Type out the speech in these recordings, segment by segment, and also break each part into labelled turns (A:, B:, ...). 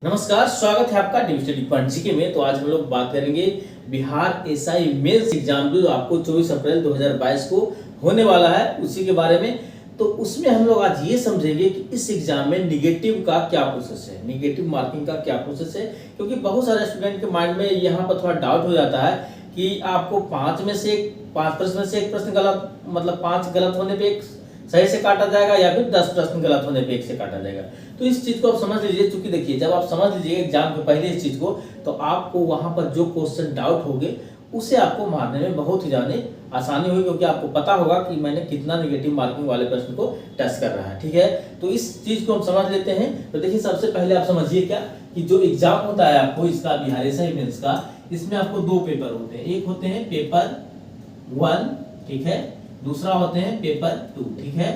A: नमस्कार, स्वागत है आपका न्यू स्टडी पॉइंट जीके में। तो आज हम लोग बात करेंगे बिहार एसआई मेंस एग्जाम जो आपको 24 अप्रैल 2022 को होने वाला है उसी के बारे में। तो उसमें हम लोग आज ये समझेंगे कि इस एग्जाम में निगेटिव का क्या प्रोसेस है, निगेटिव मार्किंग का क्या प्रोसेस है। क्योंकि बहुत सारे स्टूडेंट के माइंड में यहाँ पर थोड़ा डाउट हो जाता है कि आपको 5 प्रश्न में से एक प्रश्न गलत, मतलब 5 गलत होने पे एक सही से काटा जाएगा या फिर 10 प्रश्न गलत होने पे एक से काटा जाएगा। तो इस चीज को आप समझ लीजिए। चूंकि देखिए, जब आप समझ लीजिए एग्जाम के पहले इस चीज को, तो आपको वहां पर जो क्वेश्चन डाउट होंगे उसे आपको मारने में बहुत ही ज्यादा आसानी होगी, क्योंकि आपको पता होगा कि मैंने कितना निगेटिव मार्किंग वाले प्रश्न को टच कर रहा है। ठीक है, तो इस चीज को हम समझ लेते हैं। तो देखिए, सबसे पहले आप समझिए क्या कि जो एग्जाम होता है आपको इसका बिहार एसआई मेंस का, इसमें आपको 2 पेपर होते हैं। एक होते हैं पेपर 1, ठीक है, दूसरा होते हैं पेपर 2, ठीक है।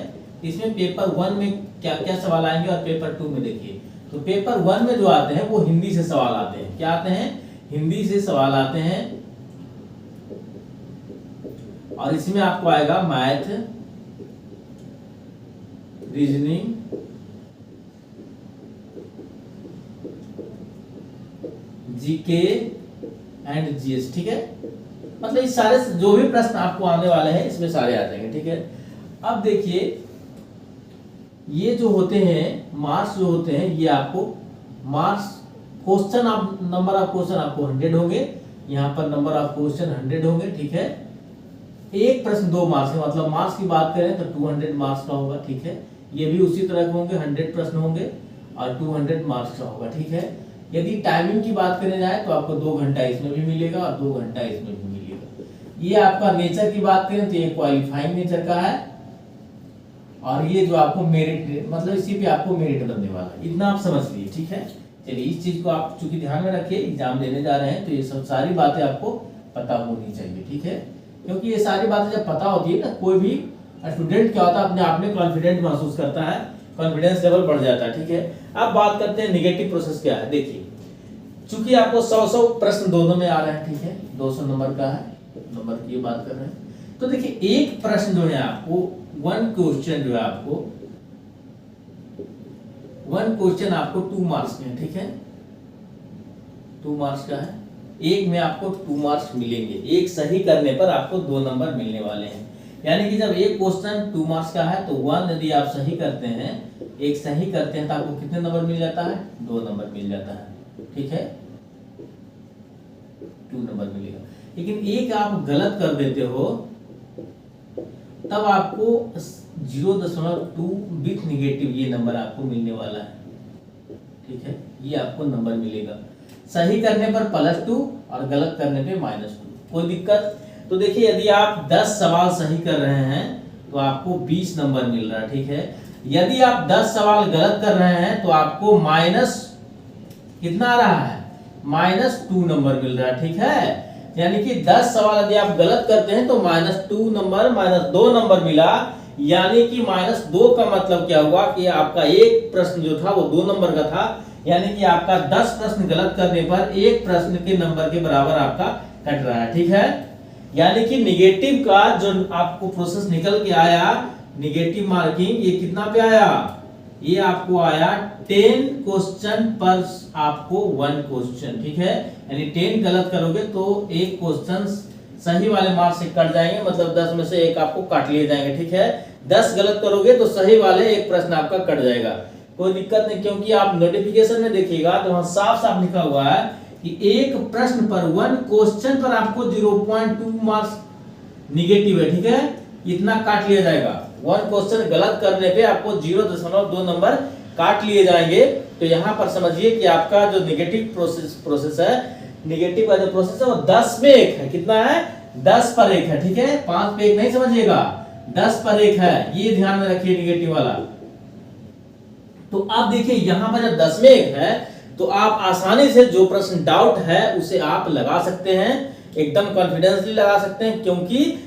A: इसमें पेपर 1 में क्या क्या सवाल आएंगे और पेपर 2 में देखिए। तो पेपर 1 में जो आते हैं वो हिंदी से सवाल आते हैं। क्या आते हैं? हिंदी से सवाल आते हैं। और इसमें आपको आएगा math, reasoning, GK and GS, ठीक है। मतलब इस सारे जो भी प्रश्न आपको आने वाले हैं इसमें सारे आ जाएंगे, ठीक है। अब देखिए, ये जो होते हैं मार्क्स जो होते हैं, ये आपको मार्क्स क्वेश्चन आप नंबर ऑफ क्वेश्चन आपको 100 होंगे। यहाँ पर नंबर ऑफ क्वेश्चन 100 होंगे, ठीक है। एक प्रश्न 2 मार्क्स का, मतलब मार्क्स की बात करें तो 200 मार्क्स का होगा, ठीक है। ये भी उसी तरह के होंगे, 100 प्रश्न होंगे और 200 मार्क्स का होगा, ठीक है। यदि टाइमिंग की बात करें जाए तो आपको 2 घंटा इसमें भी मिलेगा और 2 घंटा इसमें भी मिलेगा। ये आपका नेचर की बात करें तो ये क्वालिफाइंग नेचर का है। और ये जो आपको मेरिट, मतलब इसी पे आपको मेरिट बनने वाला है। इतना आप समझ लीजिए, ठीक है। चलिए, इस चीज को आप चूंकि ध्यान में रखिए, एग्जाम देने जा रहे हैं तो ये सब सारी बातें आपको पता होनी चाहिए, ठीक है। क्योंकि ये सारी बातें जब पता होती है ना, कोई भी स्टूडेंट क्या होता है अपने आप में कॉन्फिडेंट महसूस करता है, कॉन्फिडेंस लेवल बढ़ जाता है, ठीक है। अब बात करते हैं निगेटिव प्रोसेस क्या है। देखिए, चूंकि आपको 100 प्रश्न दोनों में आ रहे हैं, ठीक है, 200 नंबर का है, नंबर की बात कर रहे हैं। तो देखिए, एक प्रश्न जो है आपको 1 क्वेश्चन जो है आपको 1 क्वेश्चन आपको 2 मार्क्स में है, ठीक है, 2 मार्क्स का है। एक में आपको 2 मार्क्स मिलेंगे। एक सही करने पर आपको 2 नंबर मिलने वाले हैं। यानी कि जब एक क्वेश्चन 2 मार्क्स का है तो 1 यदि आप सही करते हैं, एक सही करते हैं तो आपको कितने नंबर मिल जाता है? 2 नंबर मिल जाता है, ठीक है, 2 नंबर मिलेगा। लेकिन एक आप गलत कर देते हो तब आपको 0.2 विथ निगेटिव ये नंबर आपको मिलने वाला है, ठीक है। ये आपको नंबर मिलेगा सही करने पर +2 और गलत करने पे -2। कोई दिक्कत? तो देखिए, यदि आप 10 सवाल सही कर रहे हैं तो आपको 20 नंबर मिल रहा है, ठीक है। यदि आप 10 सवाल गलत कर रहे हैं तो आपको माइनस कितना आ रहा है? -2 नंबर मिल रहा है, ठीक है। यानी कि 10 सवाल यदि आप गलत करते हैं तो -2 नंबर, -2 नंबर मिला। यानी कि -2 का मतलब क्या हुआ कि आपका एक प्रश्न जो था वो 2 नंबर का था। यानी कि आपका 10 प्रश्न गलत करने पर एक प्रश्न के नंबर के बराबर आपका कट रहा है, ठीक है। यानी कि निगेटिव का जो आपको प्रोसेस निकल के आया, निगेटिव मार्किंग, ये कितना पे आया? ये आपको आया 10 क्वेश्चन पर आपको 1 क्वेश्चन, ठीक है। यानी 10 गलत करोगे तो एक क्वेश्चन सही वाले मार्क्स से कट जाएंगे, मतलब 10 में से एक आपको काट लिए जाएंगे, ठीक है। 10 गलत करोगे तो सही वाले एक प्रश्न आपका कट जाएगा। कोई दिक्कत नहीं, क्योंकि आप नोटिफिकेशन में देखिएगा तो वहां साफ साफ लिखा हुआ है कि एक प्रश्न पर 1 क्वेश्चन पर आपको 0.2 मार्क्स निगेटिव है, ठीक है। इतना काट लिया जाएगा। 1 क्वेश्चन गलत करने पे आपको 0.2 नंबर काट लिए जाएंगे। तो यहाँ पर समझिए कि आपका जो निगेटिव प्रोसेस है, निगेटिव का जो प्रोसेस है वो 10 में 1 है। कितना है? 10 पर 1 है, ठीक है। 5 पे 1 नहीं समझिएगा, 10 पर 1 है, ये ध्यान में रखिए निगेटिव वाला। तो आप देखिए, यहां पर जब 10 में 1 है तो आप आसानी से जो प्रश्न डाउट है उसे आप लगा सकते हैं, एकदम कॉन्फिडेंसली लगा सकते हैं। क्योंकि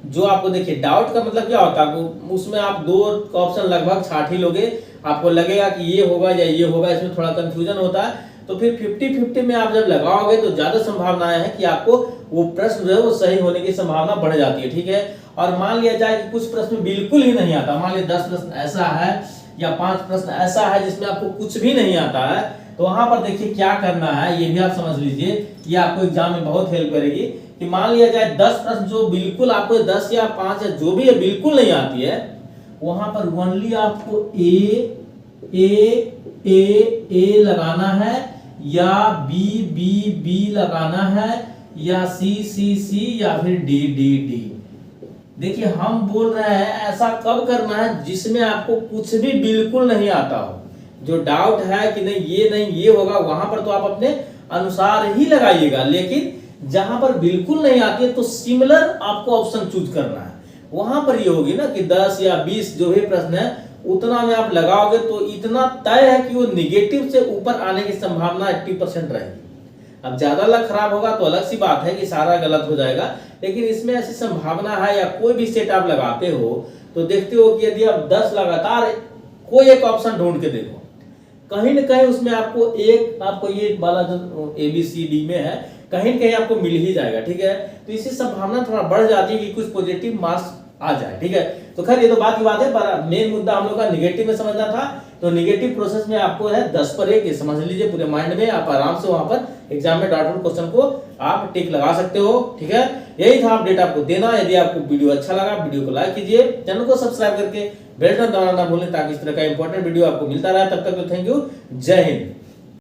A: जो आपको देखिए, डाउट का मतलब क्या होता है, उसमें आप 2 ऑप्शन लगभग छाट ही लोगे, आपको लगेगा कि ये होगा या ये होगा, इसमें थोड़ा कंफ्यूजन होता है। तो फिर 50-50 में आप जब लगाओगे तो ज्यादा संभावनाएं है कि आपको वो प्रश्न जो है वो सही होने की संभावना बढ़ जाती है, ठीक है। और मान लिया जाए कि कुछ प्रश्न बिल्कुल ही नहीं आता, मान लिया 10 प्रश्न ऐसा है या 5 प्रश्न ऐसा है जिसमें आपको कुछ भी नहीं आता है, तो वहां पर देखिए क्या करना है, ये भी आप समझ लीजिए, ये आपको एग्जाम में बहुत हेल्प करेगी। कि मान लिया जाए 10 प्रश्न जो बिल्कुल आपको 10 या 5 या जो भी है बिल्कुल नहीं आती है, वहां पर ओनली आपको ए लगाना है, या बी लगाना है, या सी या फिर डी। देखिए हम बोल रहे हैं ऐसा कब करना है जिसमें आपको कुछ भी बिल्कुल नहीं आता हो, जो डाउट है कि नहीं ये होगा, वहां पर तो आप अपने अनुसार ही लगाइएगा। लेकिन जहां पर बिल्कुल नहीं आती है तो सिमिलर आपको ऑप्शन चूज करना है। वहां पर ये होगी ना कि 10 या 20 जो भी प्रश्न है उतना में आप लगाओगे तो इतना तय है कि वो निगेटिव से ऊपर आने की संभावना 80% रहेगी। अब ज्यादा लक खराब होगा तो अलग सी बात है कि सारा गलत हो जाएगा, लेकिन इसमें ऐसी संभावना है। या कोई भी सेट आप लगाते हो तो देखते हो कि यदि आप 10 लगातार कोई एक ऑप्शन ढूंढ के देखो, कहीं न कहीं उसमें आपको ये वाला जो ABCD में है कहीं न कहीं आपको मिल ही जाएगा, ठीक है। तो इससे संभावना थोड़ा बढ़ जाती है कि कुछ पॉजिटिव मार्क्स आ जाए, ठीक है। तो खैर ये तो बात की बात है, पर मेन मुद्दा हम लोग का निगेटिव में समझना था। तो निगेटिव प्रोसेस में आपको है 10 पर 1 समझ लीजिए पूरे माइंड में, आप आराम से वहां पर एग्जाम में डाउटफुल क्वेश्चन को आप टिक लगा सकते हो, ठीक है। यही था अपडेट आपको देना। यदि आपको वीडियो अच्छा लगा वीडियो को लाइक कीजिए, चैनल को सब्सक्राइब करके बेल आइकन दबाना ना भूलें ताकि इस तरह का इंपॉर्टेंट वीडियो आपको मिलता रहे। तब तक तो थैंक यू, जय हिंद।